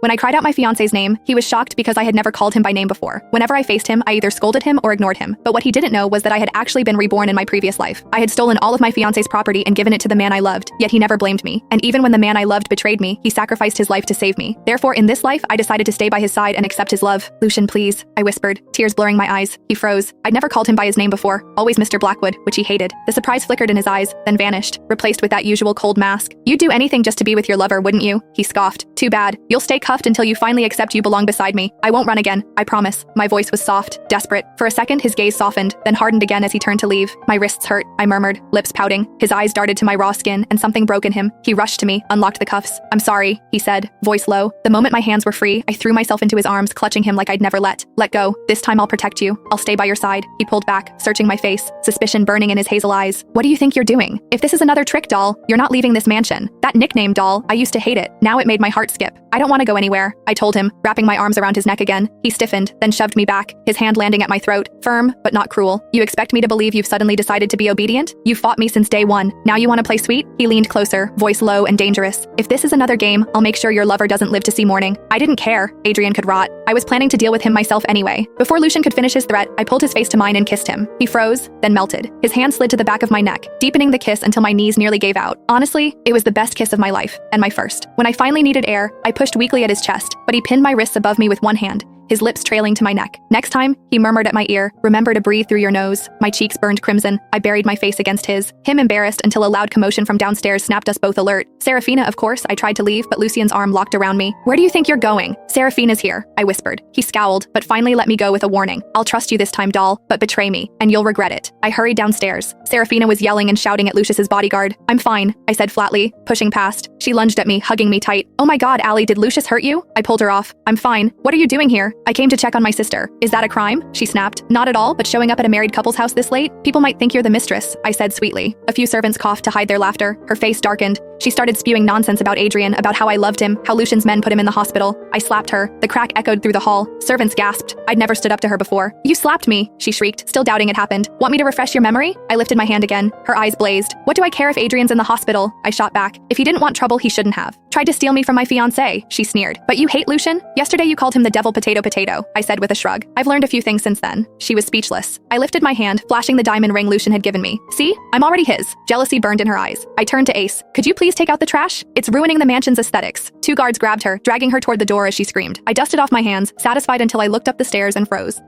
When I cried out my fiancé's name, he was shocked because I had never called him by name before. Whenever I faced him, I either scolded him or ignored him. But what he didn't know was that I had actually been reborn in my previous life. I had stolen all of my fiancé's property and given it to the man I loved, yet he never blamed me. And even when the man I loved betrayed me, he sacrificed his life to save me. Therefore, in this life, I decided to stay by his side and accept his love. Lucian, please, I whispered, tears blurring my eyes. He froze. I'd never called him by his name before, always Mr. Blackwood, which he hated. The surprise flickered in his eyes, then vanished, replaced with that usual cold mask. You'd do anything just to be with your lover, wouldn't you? He scoffed. Too bad. You'll stay cuffed until you finally accept you belong beside me. I won't run again, I promise. My voice was soft, desperate. For a second, his gaze softened, then hardened again as he turned to leave. My wrists hurt, I murmured, lips pouting. His eyes darted to my raw skin, and something broke in him. He rushed to me, unlocked the cuffs. I'm sorry, he said, voice low. The moment my hands were free, I threw myself into his arms, clutching him like I'd never let go. This time I'll protect you. I'll stay by your side. He pulled back, searching my face, suspicion burning in his hazel eyes. What do you think you're doing? If this is another trick, doll, you're not leaving this mansion. That nickname, doll, I used to hate it. Now it made my heart skip. I don't want to go anywhere, I told him, wrapping my arms around his neck again. He stiffened, then shoved me back, his hand landing at my throat, firm, but not cruel. You expect me to believe you've suddenly decided to be obedient? You fought me since day one. Now you want to play sweet? He leaned closer, voice low and dangerous. If this is another game, I'll make sure your lover doesn't live to see morning. I didn't care. Adrian could rot. I was planning to deal with him myself anyway. Before Lucian could finish his threat, I pulled his face to mine and kissed him. He froze, then melted. His hand slid to the back of my neck, deepening the kiss until my knees nearly gave out. Honestly, it was the best kiss of my life, and my first. When I finally needed air, I pushed weakly at his chest, but he pinned my wrists above me with one hand, his lips trailing to my neck. Next time, he murmured at my ear, remember to breathe through your nose. My cheeks burned crimson. I buried my face against his, him embarrassed until a loud commotion from downstairs snapped us both alert. Serafina, of course. I tried to leave, but Lucian's arm locked around me. Where do you think you're going? Serafina's here, I whispered. He scowled, but finally let me go with a warning. I'll trust you this time, doll, but betray me, and you'll regret it. I hurried downstairs. Serafina was yelling and shouting at Lucius's bodyguard. I'm fine, I said flatly, pushing past. She lunged at me, hugging me tight. Oh my god, Allie, did Lucius hurt you? I pulled her off. I'm fine. What are you doing here? I came to check on my sister. Is that a crime? She snapped. Not at all, but showing up at a married couple's house this late? People might think you're the mistress, I said sweetly. A few servants coughed to hide their laughter. Her face darkened. She started spewing nonsense about Adrian, about how I loved him, how Lucian's men put him in the hospital. I slapped her. The crack echoed through the hall. Servants gasped. I'd never stood up to her before. You slapped me, she shrieked, still doubting it happened. Want me to refresh your memory? I lifted my hand again. Her eyes blazed. What do I care if Adrian's in the hospital? I shot back. If he didn't want trouble, he shouldn't have. Tried to steal me from my fiancé, she sneered. But you hate Lucian? Yesterday you called him the devil potato, I said with a shrug. I've learned a few things since then. She was speechless. I lifted my hand, flashing the diamond ring Lucian had given me. See? I'm already his. Jealousy burned in her eyes. I turned to Ace. Could you please take out the trash? It's ruining the mansion's aesthetics. Two guards grabbed her, dragging her toward the door as she screamed. I dusted off my hands, satisfied until I looked up the stairs and froze.